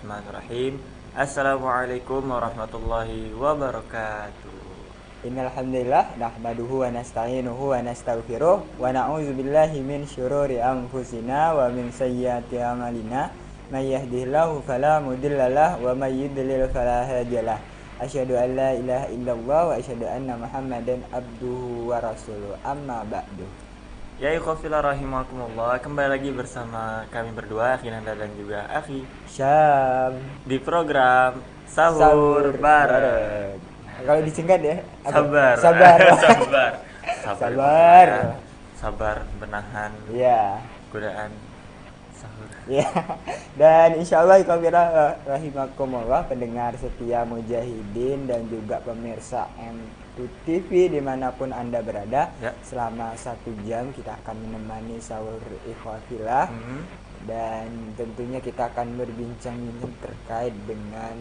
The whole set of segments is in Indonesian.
Bismillahirrahmanirrahim. Assalamualaikum warahmatullahi wabarakatuh. Innal hamdalillah nahmaduhu wa nasta'inuhu wa nastaghfiruh wa na'udzu billahi min syururi anfusina wa min sayyiati a'malina may yahdihillahu fala mudhillalah wa may yudlil fala hadiyalah. Asyhadu an la ilaha illallah wa asyhadu anna Muhammadan abduhu wa rasuluh. Amma ba'du. Ya ikhwafillah rahimakumullah, kembali lagi bersama kami berdua, Akhi Nanda dan juga Akhi Syam di program Sahur Bareng. Kalau disingkat ya Sabar. Sabar. Sabar. Sabar. Sabar menahan Ya. godaan sahur. Ya. Dan insyaallah ikhwafillah rahimakumullah, pendengar setia Mujahidin dan juga pemirsa M2TV dimanapun Anda berada, Ya. selama 1 jam kita akan menemani sahur ikhwafillah. Dan tentunya kita akan berbincang-bincang terkait dengan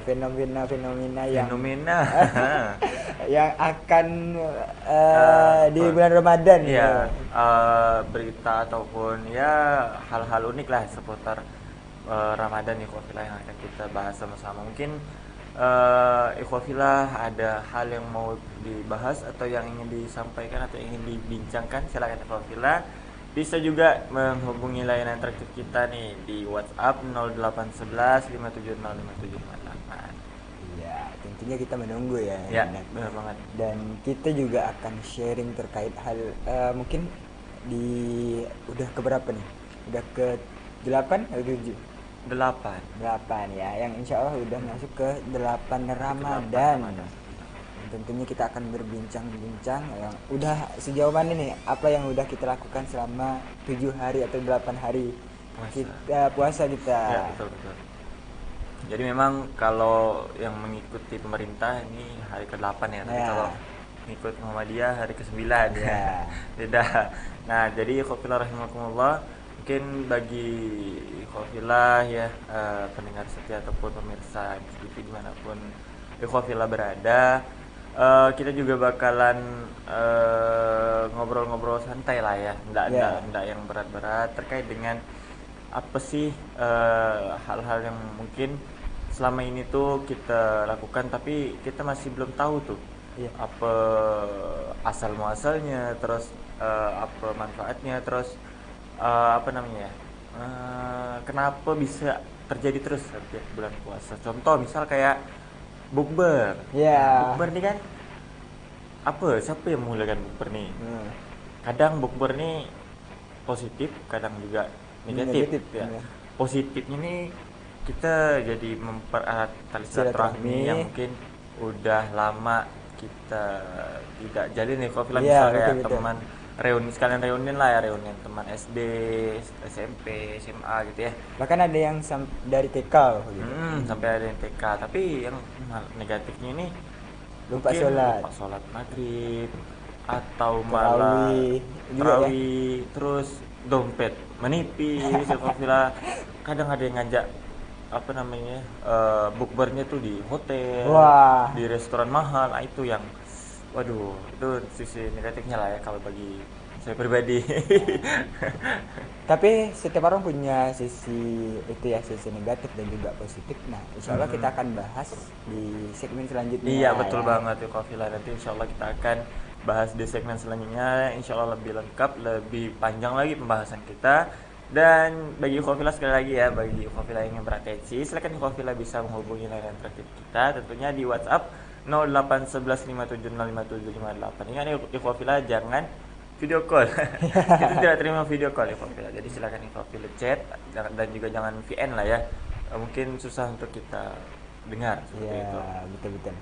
fenomena-fenomena yang Fenomena. yang akan di bulan Ramadan Iya, berita ataupun ya hal-hal unik lah seputar Ramadan ikhwafillah yang akan kita bahas sama-sama. Mungkin ikhwafillah ada hal yang mau dibahas atau yang ingin disampaikan atau ingin dibincangkan, silakan ikhwafillah. Bisa juga menghubungi layanan interaktif kita nih di WhatsApp 0811 5705758. Iya, tentunya kita menunggu ya. Ya, benar banget. Dan kita juga akan sharing terkait hal mungkin udah keberapa nih? Udah ke 8 atau 7? 8 ya, yang insya Allah udah masuk ke 8 Ramadan. Dan tentunya kita akan berbincang-bincang yang udah sejauh mana nih, apa yang udah kita lakukan selama 7 hari atau 8 hari puasa kita. Ya, betul. Jadi memang kalau yang mengikuti pemerintah ini hari ke-8 ya, tapi kalau mengikut Muhammadiyah hari ke-9 ya. Beda. Nah, jadi ikhwafillah rahimakumullah, mungkin bagi ikhwafillah ya, pendengar setia ataupun pemirsa MTV dimanapun ikhwafillah berada, kita juga bakalan ngobrol-ngobrol santai lah ya, enggak yang berat-berat terkait dengan apa sih hal-hal yang mungkin selama ini tuh kita lakukan tapi kita masih belum tahu tuh apa asal muasalnya, terus apa manfaatnya, terus apa namanya ya, kenapa bisa terjadi terus setiap bulan puasa. Contoh misal kayak bukber. Bukber nih kan siapa yang memulakan bukber nih? Kadang bukber nih positif, kadang juga negatif ya. Positifnya nih kita jadi mempererat tali silaturahmi yang mungkin udah lama kita tidak jalin nih. Kalau film misalnya kayak teman reuni lah ya, reuni teman SD, SMP, SMA gitu ya. Bahkan ada yang dari TK gitu. Sampai ada yang TK. Tapi yang negatifnya ini lupa sholat maghrib atau malah tarawih, terus dompet menipis. Kadang ada yang ngajak apa namanya bukbernya tuh di hotel, di restoran mahal. Nah, itu yang waduh, itu sisi negatifnya lah ya kalau bagi saya pribadi. Tapi setiap orang punya sisi itu ya, sisi negatif dan juga positif. Nah, insya Allah kita akan bahas di segmen selanjutnya. Iya, betul banget ya Kofila. Nanti insya Allah kita akan bahas di segmen selanjutnya. Insya Allah lebih lengkap, lebih panjang lagi pembahasan kita. Dan bagi Kofila sekali lagi ya, bagi Kofila yang ingin beratensi, silakan Kofila bisa menghubungi layanan interaktif kita tentunya di WhatsApp 081157055758. Ingat ikhwafillah, jangan video call. Kita tidak terima video call ikhwafillah. Jadi silakan ikhwafillah chat dan juga jangan VN lah ya. Mungkin susah untuk kita dengar seperti itu. Betul.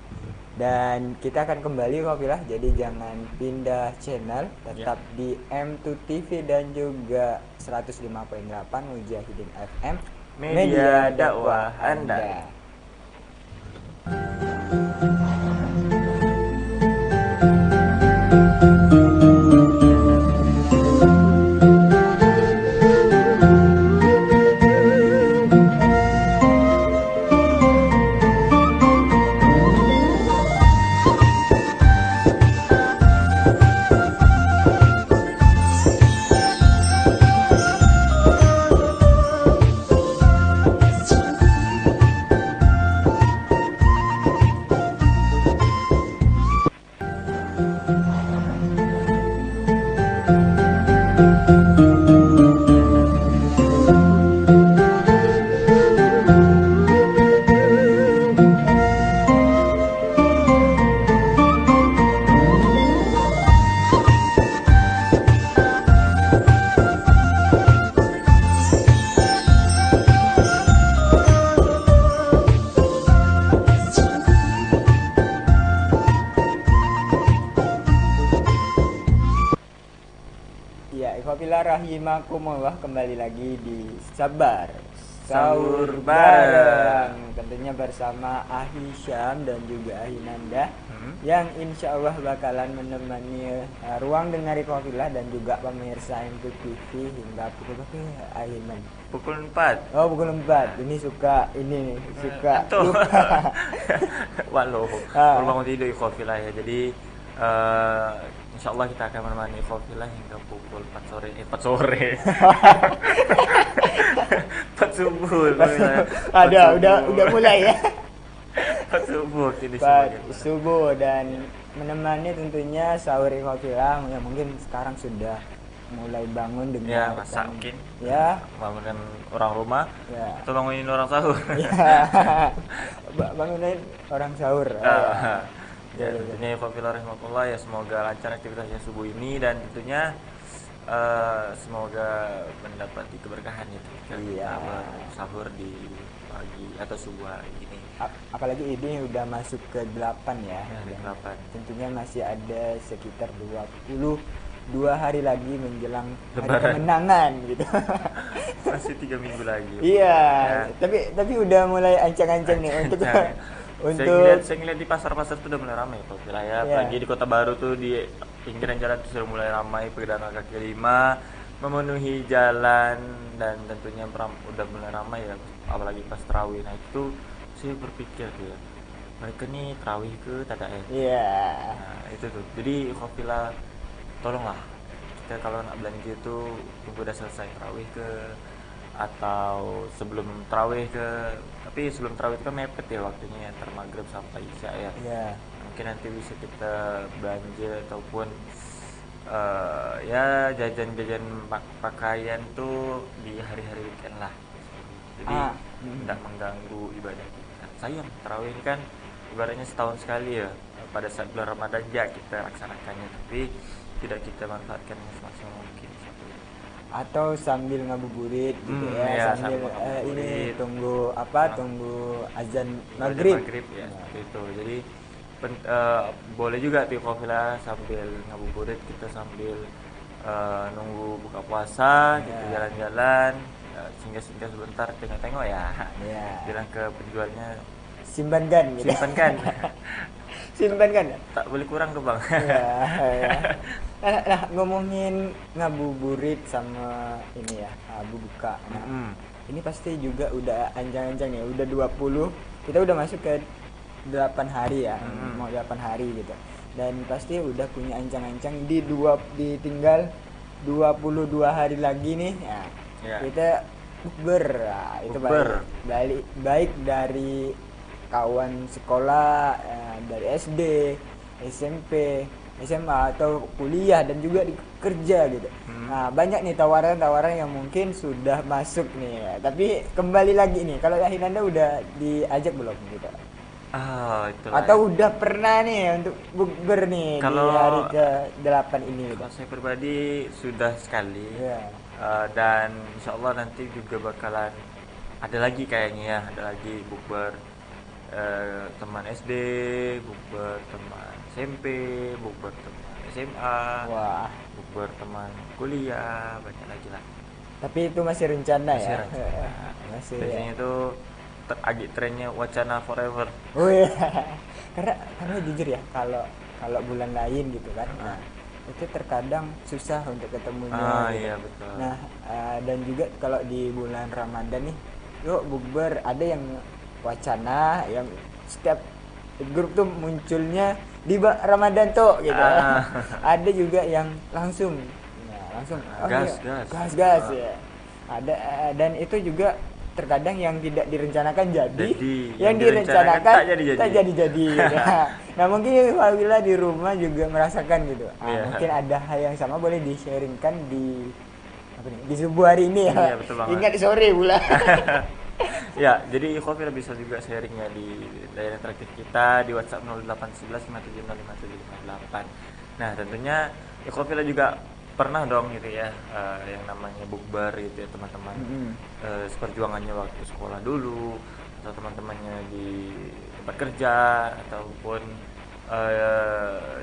Dan kita akan kembali ikhwafillah. Jadi jangan pindah channel, tetap di M2TV dan juga 105.8 Mujahidin FM, media dakwah Anda. ikhwafillah rahimakumullah, kembali lagi di Sabar Sahur Sahur bareng. Bareng. Tentunya bersama Ahi Syam dan juga Ahi Nanda, yang insya Allah bakalan menemani ruang dengar ikhwafillah dan juga pemirsa Input TV hingga pukul berapa ya, Ahi Nanda? Pukul 4. Oh, pukul 4. Ini suka ini nih, suka Tuh. lupa. Walau Ah. baru bangun tidur ikhwafillah ya. Jadi insya Allah kita akan menemani ikhwafillah hingga pukul 4 sore. 4 sore. 4 subuh. Ada, udah mulai ya. 4 subuh ini Pak sebagian. subuh, dan menemani tentunya sahur ikhwafillah yang mungkin sekarang sudah mulai bangun dengan Ya, masak mungkin. ya Bangunkan orang rumah ya atau bangunin orang sahur. ya bangunin orang sahur. Ya, tentunya ikhwafillah rahimahullah ya, semoga lancar aktivitasnya subuh ini dan tentunya semoga mendapati keberkahan ya ketika Iya. kita sahur di pagi atau subuh hari ini. Apalagi ini udah masuk ke 8 ya, Ya, di dan 8. tentunya masih ada sekitar 22 hari lagi menjelang hari Lebaran. kemenangan gitu. Masih 3 minggu lagi. Iya, Ya. tapi udah mulai ancang-ancang nih untuk untuk Saya ngeliat di pasar-pasar tuh udah mulai ramai kok ya. Iya. Apalagi di Kota Baru tuh di pinggiran jalan tuh sudah mulai ramai pedagang kaki lima memenuhi jalan, dan tentunya udah mulai ramai ya, apalagi pas tarawih. Nah itu saya berpikir tuh ya, mereka nih tarawih ke tada ya. iya. Nah itu tuh, jadi ikhwafillah tolonglah kita kalau nak belanja itu tunggu udah selesai tarawih ke, atau sebelum tarawih ke, tapi sebelum tarawih itu kan mepet ya waktunya, antar maghrib sampai isya ya. Iya. Mungkin nanti bisa kita belanja ataupun ya jajan-jajan pakaian tuh di hari-hari weekend lah, jadi tidak mengganggu ibadah kita. Sayang tarawih ini kan ibaratnya setahun sekali ya, pada saat bulan Ramadan ya kita laksanakannya, tapi tidak kita manfaatkan semaksimal mungkin. Atau sambil ngabuburit gitu Ya, ya, sambil sambil ini ngabuburit. tunggu apa? Tunggu azan Ibadah maghrib. maghrib ya, seperti itu. Jadi boleh juga tuh ikhwafillah sambil ngabuburit kita sambil nunggu buka puasa, kita jalan-jalan, singgah-singgah sebentar tengok-tengok ya. Iya. Bilang ke penjualnya, Simpankan gitu. simpankan. Simpankan. Tak boleh kurang tuh bang. Ya, ya. Nah, ngomongin ngabuburit sama ini ya, buka. Nah, ini pasti juga udah anjang-anjang ya, udah 20. Kita udah masuk ke 8 hari ya, mau 8 hari gitu. Dan pasti udah punya ancang-ancang ditinggal 22 hari lagi nih. Ya. Ya. Kita bukber. Nah, itu Bukber. baik dari kawan sekolah, dari SD, SMP, SMA atau kuliah, dan juga di kerja gitu. Nah, banyak nih tawaran-tawaran yang mungkin sudah masuk nih. Tapi kembali lagi nih, kalau Yahinanda udah diajak belum gitu? Itulah. Atau udah pernah nih untuk bukber nih di Kalau- hari ke-8 ini gitu? Kalau saya pribadi sudah sekali. Iya. Dan insya Allah nanti juga bakalan ada lagi kayaknya ya, ada lagi bukber teman SD, bukber teman SMP, bukber teman SMA, Wah, bukber teman kuliah, banyak lagi lah. tapi itu masih rencana Masih ya? rencana. Masih Biasanya ya. itu lagi trennya wacana forever. Oh iya. karena jujur ya, kalau bulan lain gitu kan, nah, itu terkadang susah untuk ketemunya gitu. Iya betul. Nah, dan juga kalau di bulan Ramadan nih, yuk bukber, ada yang wacana yang setiap grup tuh munculnya di Ramadan tuh gitu. Ada juga yang langsung, Gas. gas ya. Ada, dan itu juga terkadang yang tidak direncanakan jadi, yang direncanakan tak jadi gitu. Nah, mungkin apabila di rumah juga merasakan gitu. Iya. Mungkin ada hal yang sama, boleh di-sharingkan di apa nih? Di subuh hari ini ya. Iya, betul banget. Ingat sore pula. Ya, jadi ikhwafillah bisa juga sharing ya di layanan terakhir kita di WhatsApp 0811 5705758. Nah, tentunya ikhwafillah juga pernah dong gitu ya, yang namanya bukber gitu ya teman-teman. Seperjuangannya waktu sekolah dulu, atau teman-temannya di tempat kerja, ataupun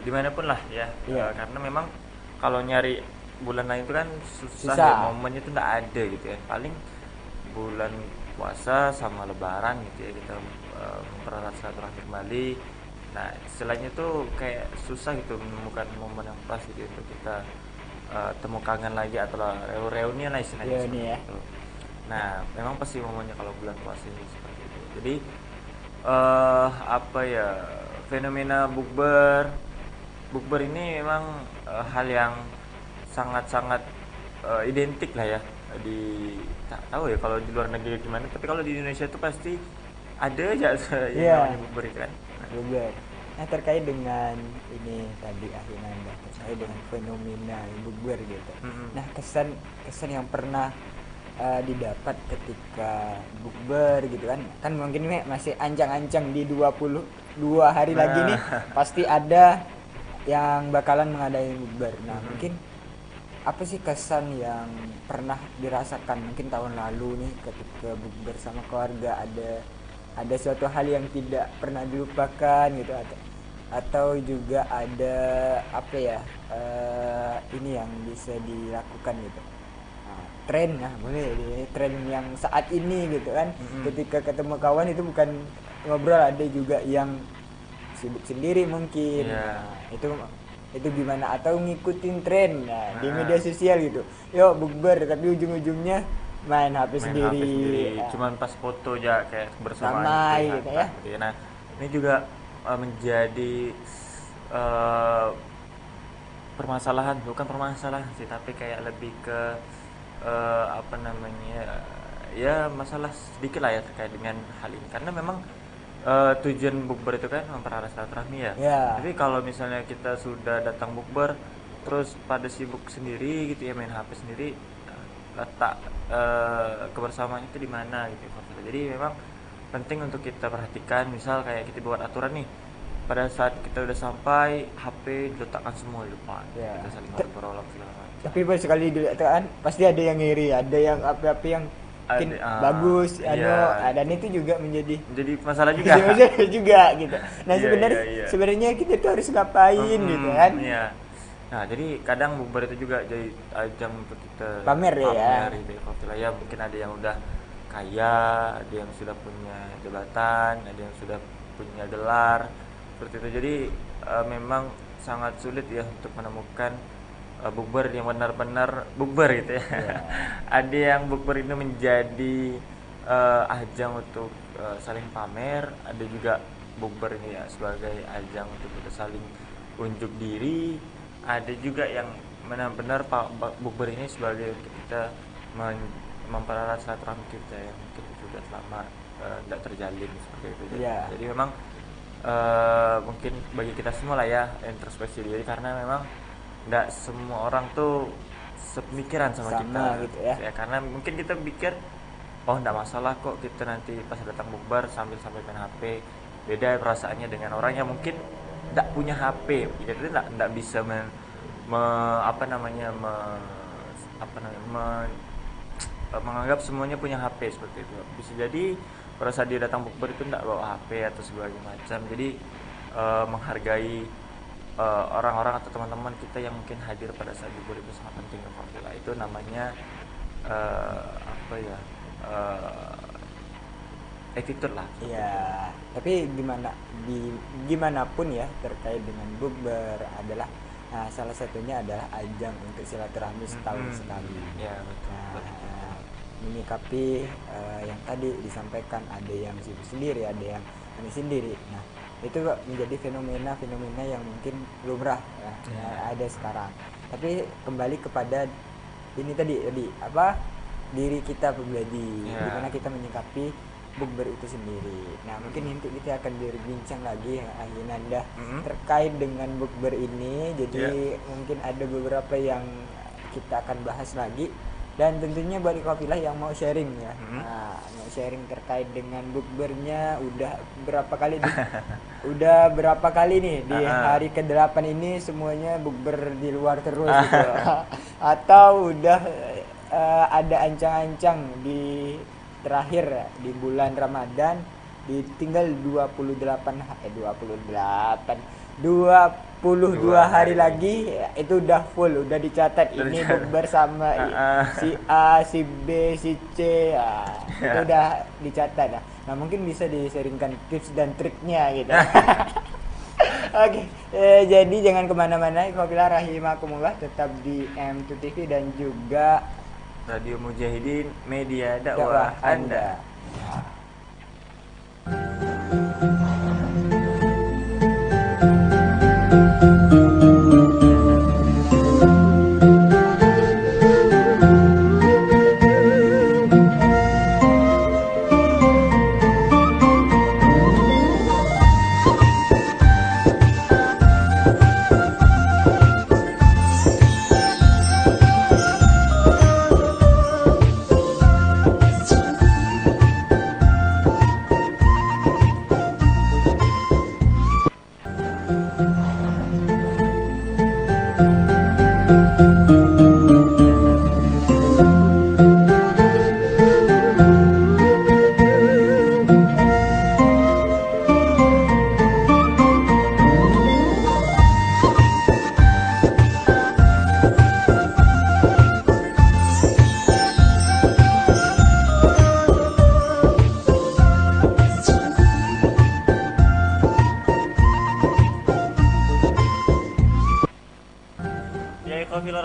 dimanapun lah ya. Iya. Karena memang kalau nyari bulan lain itu kan susah. Susah. Ya, momennya itu nggak ada gitu ya, paling bulan puasa sama lebaran gitu ya kita mempererat silaturahmi kembali. Nah istilahnya tuh kayak susah gitu menemukan momen yang pas gitu untuk kita temu kangen lagi atau reuni lah istilahnya Reuni seperti ya. itu. Nah memang pasti momennya kalau bulan puasa ini seperti itu. Jadi apa ya, fenomena bukber bukber ini memang hal yang sangat-sangat identik lah ya, di tak tahu ya kalau di luar negeri gimana, tapi kalau di Indonesia itu pasti ada aja yang Iya, namanya bukber itu kan. bukber. Nah, terkait dengan ini tadi Ahinanda, terkait dengan fenomena bukber gitu. Mm-mm. Nah, kesan kesan yang pernah didapat ketika bukber gitu kan. Kan mungkin ini masih ancang-ancang di 22 hari lagi nih Nah, pasti ada yang bakalan mengadain bukber. Nah, mm-mm. mungkin apa sih kesan yang pernah dirasakan mungkin tahun lalu nih ketika bukber sama keluarga, ada suatu hal yang tidak pernah dilupakan gitu, atau juga ada apa ya, ini yang bisa dilakukan gitu. Nah, tren, nah boleh tren yang saat ini gitu kan, Mm-mm. ketika ketemu kawan itu bukan ngobrol, ada juga yang sibuk sendiri mungkin. Iya. Nah, itu gimana, atau ngikutin tren nah, di media Nah, sosial gitu, yuk bukber tapi ujung-ujungnya main HP main HP sendiri. sendiri, Nah, cuman pas foto aja kayak bersamaan itu ramai gitu kelihatan ya. gitu ya. Nah ini juga menjadi eh, permasalahan, bukan permasalahan sih tapi kayak lebih ke apa namanya, ya masalah sedikit lah ya terkait dengan hal ini, karena memang tujuan bukber itu kan mempererat silaturahmi ya. Ya, Tapi kalau misalnya kita sudah datang bukber terus pada sibuk sendiri gitu ya, main HP sendiri, letak kebersamaan itu di mana gitu ya. Jadi memang penting untuk kita perhatikan, misal kayak kita buat aturan nih, pada saat kita udah sampai HP diletakkan semua di depan, ya. kita saling ngobrol segala macam. Tapi pas sekali dilihat kan pasti ada yang ngiri, ada yang apa-apa yang mungkin bagus, Iya, dan itu juga menjadi jadi masalah juga. jadi masalah juga gitu. Nah, Iya, sebenarnya iya, iya. sebenarnya kita tuh harus ngapain gitu kan? Iya. Nah, jadi kadang bukber itu juga jadi ajang untuk kita Pamer ya. pamer gitu ya. Kalau wilayah mungkin ada yang udah kaya, ada yang sudah punya jabatan, ada yang sudah punya gelar seperti itu. Jadi memang sangat sulit ya untuk menemukan bukber yang benar-benar bukber gitu ya. Iya. Ada yang bukber itu menjadi ajang untuk saling pamer, ada juga bukber ini ya sebagai ajang untuk kita saling unjuk diri, ada juga yang benar-benar bukber ini sebagai untuk kita mempererat silaturahmi kita yang mungkin sudah lama tidak terjalin seperti itu. Iya. Jadi memang mungkin bagi kita semua lah ya introspeksi diri, karena memang tidak semua orang tuh sepemikiran sama kita gitu ya. karena mungkin kita pikir oh tidak masalah kok kita nanti pas datang bukber sambil main HP. Beda perasaannya dengan orang yang mungkin tidak punya HP, kita tidak bisa menganggap semuanya punya HP seperti itu. Bisa jadi pada saat dia datang bukber itu tidak bawa HP atau sebagainya macam. Jadi menghargai orang-orang atau teman-teman kita yang mungkin hadir pada saat bukber itu sangat penting. Itu namanya apa ya, attitude lah. Iya, tapi gimana pun ya terkait dengan bukber adalah, nah, salah satunya adalah ajang untuk silaturahmi setahun sekali. Ya betul. Nah, Betul. menyikapi yang tadi disampaikan, ada yang sibuk sendiri, ada yang ini sendiri. Nah, itu menjadi fenomena yang mungkin lumrah ya, yang ada sekarang. Tapi kembali kepada ini tadi apa, diri kita pribadi, gimana kita menyikapi bukber itu sendiri. Nah, mungkin nanti kita akan berbincang lagi Ahinanda terkait dengan bukber ini. Jadi mungkin ada beberapa yang kita akan bahas lagi, dan tentunya buat Kopilah yang mau sharing ya. Nah, mau sharing terkait dengan bukbernya udah berapa kali nih di hari ke-8 ini semuanya bukber di luar terus gitu. Atau udah ada ancang-ancang di terakhir di bulan Ramadan, ditinggal 28 28 hari lagi itu udah full, udah dicatat ini bersama si A, si B, si C, itu udah dicatat. Nah mungkin bisa diseringkan tips dan triknya gitu. Oke, jadi jangan kemana-mana. Ikhwafillah rahimakumullah, tetap di M2 TV dan juga Radio Mujahidin, media dakwah Anda.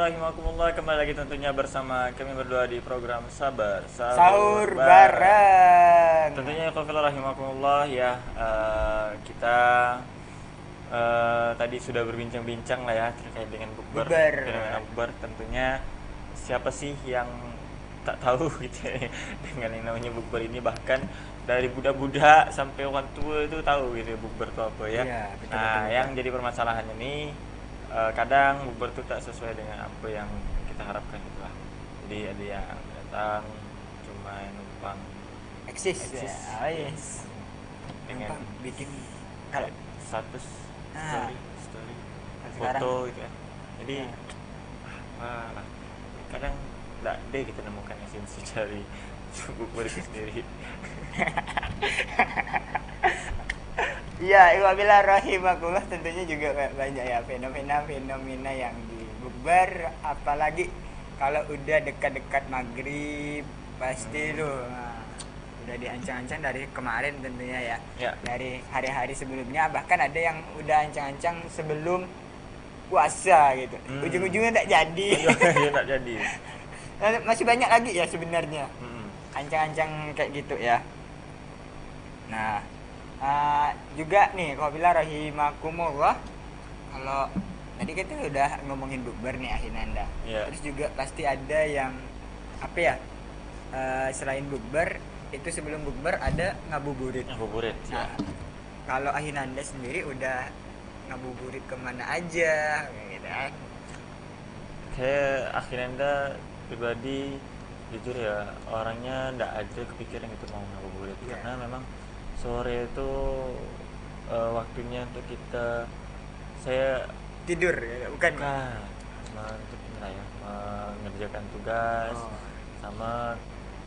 Rahimakumullah, kembali lagi tentunya bersama kami berdua di program Sahur Bareng. Tentunya Rahimakumullah ya, kita tadi sudah berbincang-bincang lah ya terkait dengan bukber. Tentunya siapa sih yang tak tahu gitu ya, dengan yang namanya bukber ini, bahkan dari budak-budak sampai orang tua itu tahu gitu bukber itu apa ya. Betul. Yang jadi permasalahan ini kadang bukber itu tak sesuai dengan apa yang kita harapkan gitu lah. Jadi ada yang datang cuma numpang eksis. Yes. Dengan bikin status story foto gitu ya. Jadi kadang tidak deh kita nemukan esensi dari bukber itu sendiri. Ya, ikhwafillah rahimakumullah, tentunya juga banyak ya fenomena yang di bukber, apalagi kalau udah dekat-dekat maghrib pasti udah diancang-ancang dari kemarin tentunya ya. Dari hari-hari sebelumnya, bahkan ada yang udah ancang-ancang sebelum puasa gitu. Ujung-ujungnya tak jadi. Tak jadi. Masih banyak lagi ya sebenarnya ancang-ancang kayak gitu ya. Nah, juga nih qabillah rahimakumullah, kalau tadi kita udah ngomongin bukber nih Ahinanda. Terus juga pasti ada yang apa ya, selain bukber itu, sebelum bukber ada ngabuburit. Nah, kalau Ahinanda sendiri udah ngabuburit kemana aja gitu kan? Kayak Ahinanda pribadi jujur ya, orangnya ndak ada kepikiran itu mau ngabuburit karena memang sore itu waktunya untuk saya tidur ya, bukan untuk mengerjakan tugas sama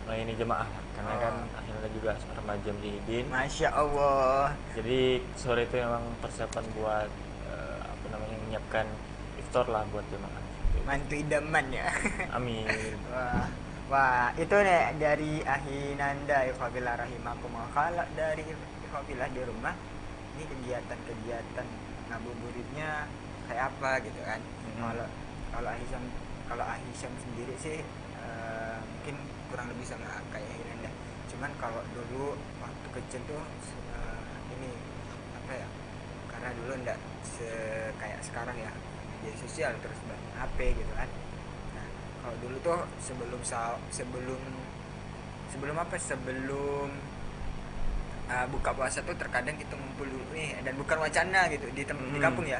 melayani jemaah karena kan akhirnya juga remaja Mujahidin. Masya Allah. Jadi sore itu memang persiapan buat menyiapkan iftar lah buat jemaah. Mantu idaman ya. Amin. Wah, itu nih dari Ahinanda ikhwafillah rahimakumullah. Kalau dari ikhwafillah di rumah, ini kegiatan ngabuburitnya kayak apa gitu kan? Kalau Ahisham sendiri sih mungkin kurang lebih sama kayak Ahinanda. Cuman kalau dulu waktu kecil tuh ini apa ya? Karena dulu ndak kayak sekarang ya, media sosial terus banyak HP gitu kan. Kalau dulu tuh sebelum buka puasa tuh terkadang kita ngumpul dulu nih, dan bukan wacana gitu di kampung ya,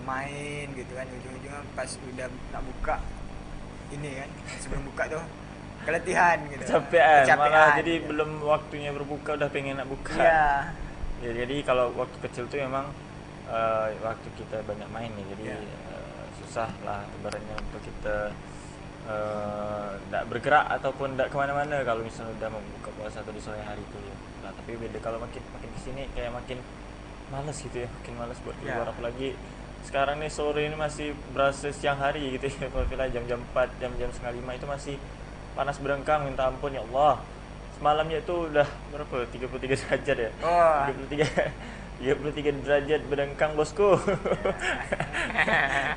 main gitu kan. Ujung-ujungnya pas udah nak buka ini kan, sebelum buka tuh keletihan gitu, kecapean malah jadi belum waktunya berbuka udah pengen nak buka ya. Jadi kalau waktu kecil tuh memang waktu kita banyak main ya, jadi susah lah ibaratnya untuk kita tidak bergerak ataupun tidak kemana-mana kalau misalnya udah membuka puasa atau di sore hari itu ya. Nah, tapi beda kalau makin kesini kayak makin malas gitu ya, makin malas buat keluar. Apalagi sekarang nih sore ini masih berasa siang hari gitu ya. Apabila jam-jam 4, jam-jam setengah 5 itu masih panas berengkang, minta ampun ya Allah. Semalamnya itu udah berapa? 33 derajat ya. Oh. 33 derajat berengkang bosku.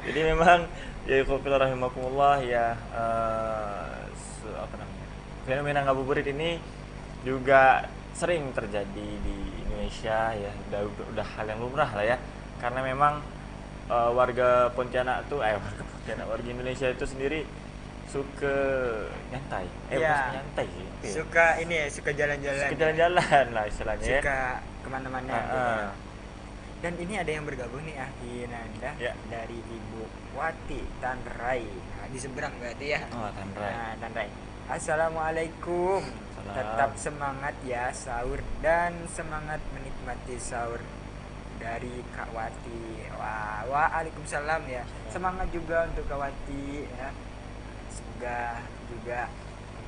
Jadi memang ya qofil rahimakumullah ya, apa namanya, fenomena ngabuburit ini juga sering terjadi di Indonesia ya, udah hal yang lumrah lah ya, karena memang warga Pontianak tuh warga Indonesia itu sendiri suka nyantai, Iya. nyantai sih, Suka ini ya, suka jalan-jalan. suka jalan-jalan lah istilahnya ya. Suka kemana-mana gitu ya. Dan ini ada yang bergabung nih, Ahi Nanda Ya. dari Ibu Wati Tanrai. Nah, di seberang berarti ya. Oh, Tanrai. Nah, Tanrai. Assalamualaikum. Salam. Tetap semangat ya sahur dan semangat menikmati sahur dari Kak Wati. Waalaikumsalam ya. Semangat juga untuk Kak Wati ya. Semoga juga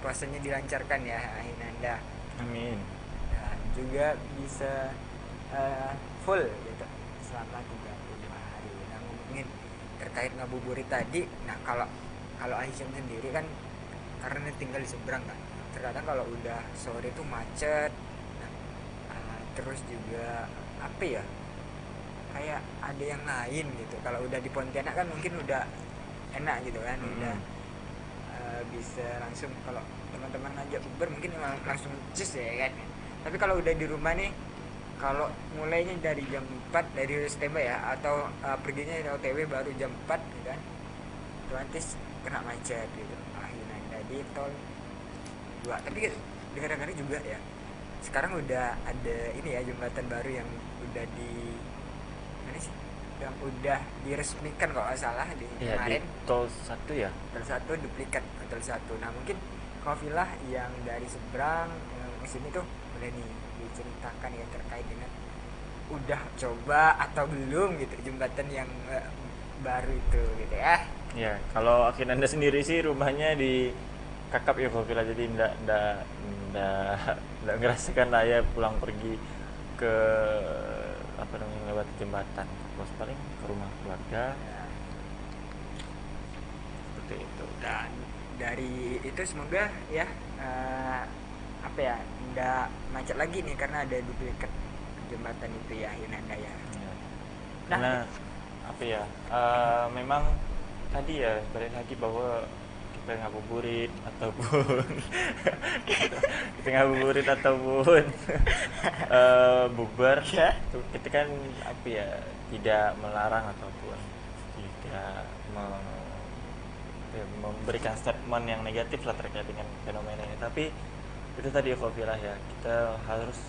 puasanya dilancarkan ya, Ahi Nanda. Amin. Dan juga bisa full gitu selama 35 hari. Nah, ngomongin terkait ngabuburit tadi, nah kalau Aisyah sendiri kan karena tinggal di seberang kan, terkadang kalau udah sore itu macet. Nah, terus juga apa ya, kayak ada yang lain gitu. Kalau udah di Pontianak kan mungkin udah enak gitu kan, udah bisa langsung, kalau teman-teman ngajak bukber mungkin langsung cus ya kan. Tapi kalau udah di rumah nih, kalau mulainya dari jam 4 dari standby ya, atau perginya dari OTW baru jam 4 gitu kan, otomatis kena macet gitu. Akhirnya di tol 2. Tapi dengar-dengar juga ya, sekarang udah ada ini ya, jembatan baru yang udah di mana sih, yang udah diresmikan kalau nggak salah di Ya, kemarin. di tol 1 ya. Tol 1 duplikat tol 1. Nah, mungkin kafilah yang dari seberang ke sini tuh boleh nih diceritakan ya terkait dengan udah coba atau belum gitu jembatan yang baru itu gitu ya. Ya, kalau akhirnya Anda sendiri sih rumahnya di Kakap ya Villa, jadi ndak ngerasakan lah ya pulang pergi ke apa namanya lewat jembatan. Terus paling ke rumah keluarga. Ya. Seperti itu. Dan dari itu semoga ya apa ya, nggak macet lagi nih karena ada duplikat jembatan itu ya, Yunanda ya. Ya. Nah, Karena apa ya? Memang tadi ya balik lagi bahwa kita ngabuburit ataupun bubar Ya. kita kan apa ya, tidak melarang ataupun tidak memberikan statement yang negatif lah terkait dengan fenomena ini, tapi itu tadi Faufilah ya, kita harus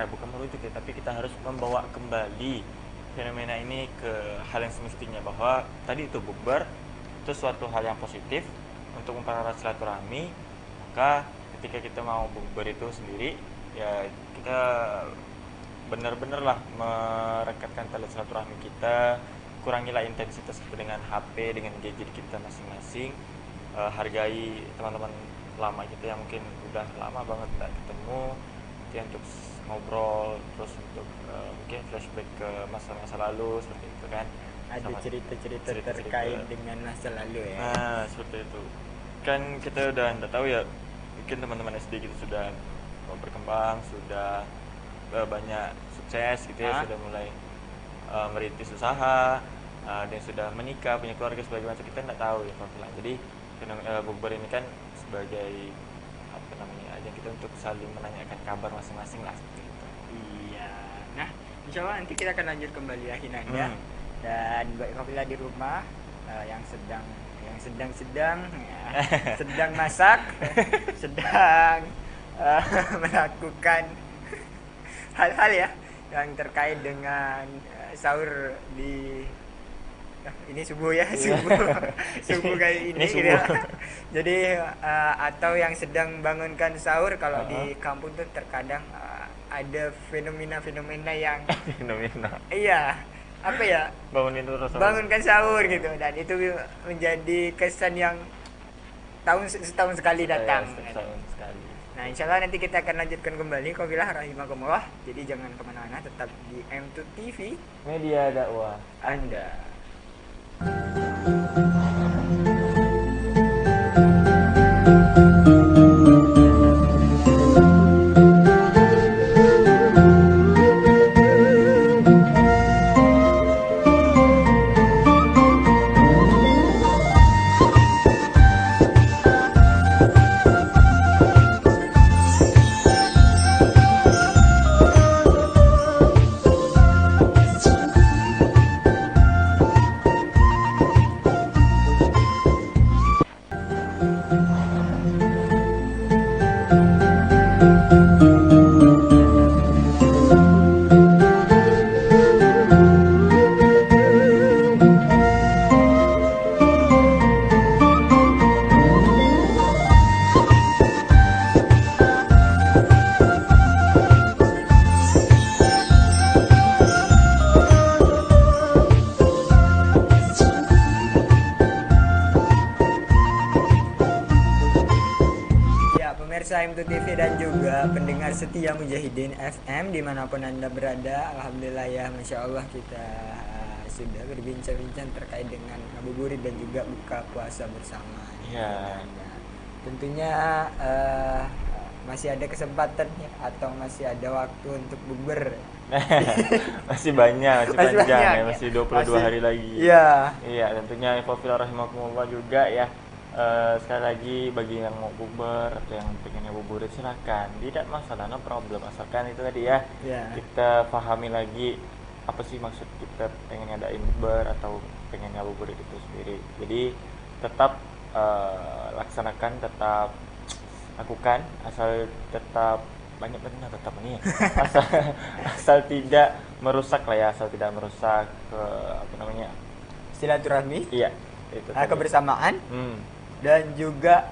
bukan merujuk ya, tapi kita harus membawa kembali fenomena ini ke hal yang semestinya, bahwa tadi itu bukber itu suatu hal yang positif untuk mempererat silaturahmi. Maka ketika kita mau bukber itu sendiri ya, kita benar-benar lah merekatkan tali silaturahmi kita, kurangilah intensitas kita dengan HP, dengan gadget kita masing-masing. Hargai teman-teman lama kita yang mungkin udah lama banget tidak ketemu, ya, untuk ngobrol, terus untuk mungkin flashback ke masa-masa lalu seperti itu kan, Ada cerita-cerita terkait dengan masa lalu ya. Nah, seperti itu kan, kita udah nggak tahu ya, mungkin teman-teman SD gitu sudah berkembang, sudah banyak sukses gitu ya, sudah mulai merintis usaha, dan sudah menikah, punya keluarga sebagai macam, kita nggak tahu ya Pak. Jadi bukber ini kan sebagai apa namanya aja kita untuk saling menanyakan kabar masing-masing lah seperti itu. Iya. Nah, insya Allah nanti kita akan lanjut kembali ya Hinanda. Dan buat kafilah di rumah yang sedang sedang masak, sedang melakukan hal-hal ya yang terkait dengan sahur di ini subuh ya, subuh kali ini gitu ya. Jadi atau yang sedang bangunkan sahur, kalau di kampung tuh terkadang ada fenomena yang iya, apa ya, bangunkan sahur gitu, dan itu menjadi kesan yang setahun sekali datang. Setahun sekali. Nah, insya Allah nanti kita akan lanjutkan kembali. Qabilah rahimakumullah. Jadi jangan kemana-mana, tetap di M2 TV, media dakwah Anda. Pemirsa M2 TV dan juga pendengar setia Mujahidin FM dimanapun Anda berada, alhamdulillah ya, Masya Allah kita sudah berbincang-bincang terkait dengan ngabuburit dan juga buka puasa bersama. Ya. Tentunya masih ada kesempatan ya, atau masih ada waktu untuk bukber. Masih banyak, masih panjang banyak, ya, masih 22 hari lagi. Iya. Iya, tentunya Ikhwafillah rahimakumullah juga ya. Sekali lagi bagi yang mau bukber atau yang pengen ngabuburit silakan, tidak masalah, no problem, asalkan itu tadi ya, kita pahami lagi apa sih maksud kita pengen ngadain bukber atau pengen ngabuburit itu sendiri. Jadi tetap laksanakan, tetap lakukan, asal tetap banyak benar tetap ini ya. asal tidak merusak lah ya, asal tidak merusak apa namanya, silaturahmi, iya itu kebersamaan, dan juga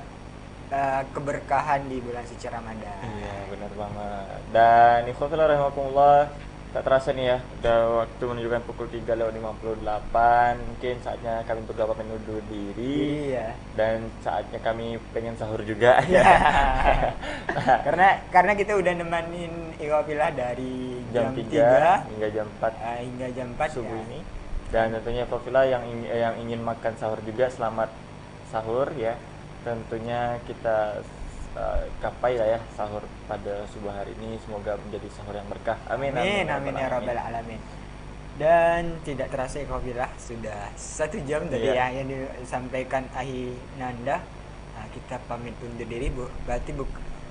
keberkahan di bulan suci Ramadan. Iya, benar banget. Dan ikhwafillah rahimakumullah, tak terasa nih ya, udah waktu menunjukkan pukul 3:58. Mungkin saatnya kami berdua pamit undur diri. Iya. Dan saatnya kami pengen sahur juga. Iya. karena kita udah nemanin ikhwafillah dari jam 3 hingga jam 4 hingga jam 4 subuh ya. ini. Dan tentunya ikhwafillah yang ingin makan sahur juga, selamat sahur ya. Tentunya kita kapai lah ya sahur pada subuh hari ini, semoga menjadi sahur yang berkah. Amin ya rabbal alamin. Dan tidak terasa ikhwafillah sudah 1 jam tadi ya yang disampaikan Ahi Nanda. Nah, kita pamit undur diri, Bu. Berarti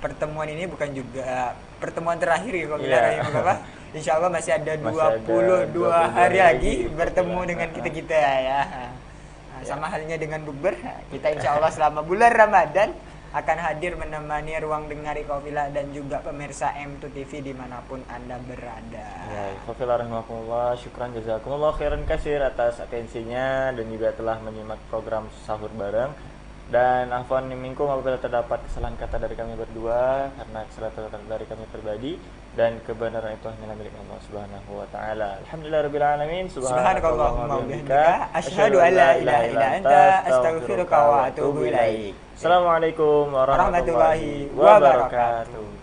pertemuan ini bukan juga pertemuan terakhir ikhwafillah. Insyaallah masih ada 22 hari lagi bertemu dengan kita ya. Sama halnya dengan bukber, kita insya Allah selama bulan Ramadan akan hadir menemani ruang dengar ikhwafillah dan juga pemirsa M2 TV dimanapun Anda berada. Ya, ikhwafillah rahimakumullah, syukran jazakumullah khairan katsir atas atensinya dan juga telah menyimak program sahur bareng. Dan afwan minkum apabila terdapat kesalahan kata dari kami berdua, karena kesalahan dari kami pribadi, dan kebenaran itu hanya milik Allah Subhanahu wa taala. Alhamdulillahirabbil alamin. Subhanakallahumma wa bihamdika asyhadu an la ilaha illa anta astaghfiruka wa atubu ilaik. Assalamualaikum warahmatullahi wabarakatuh.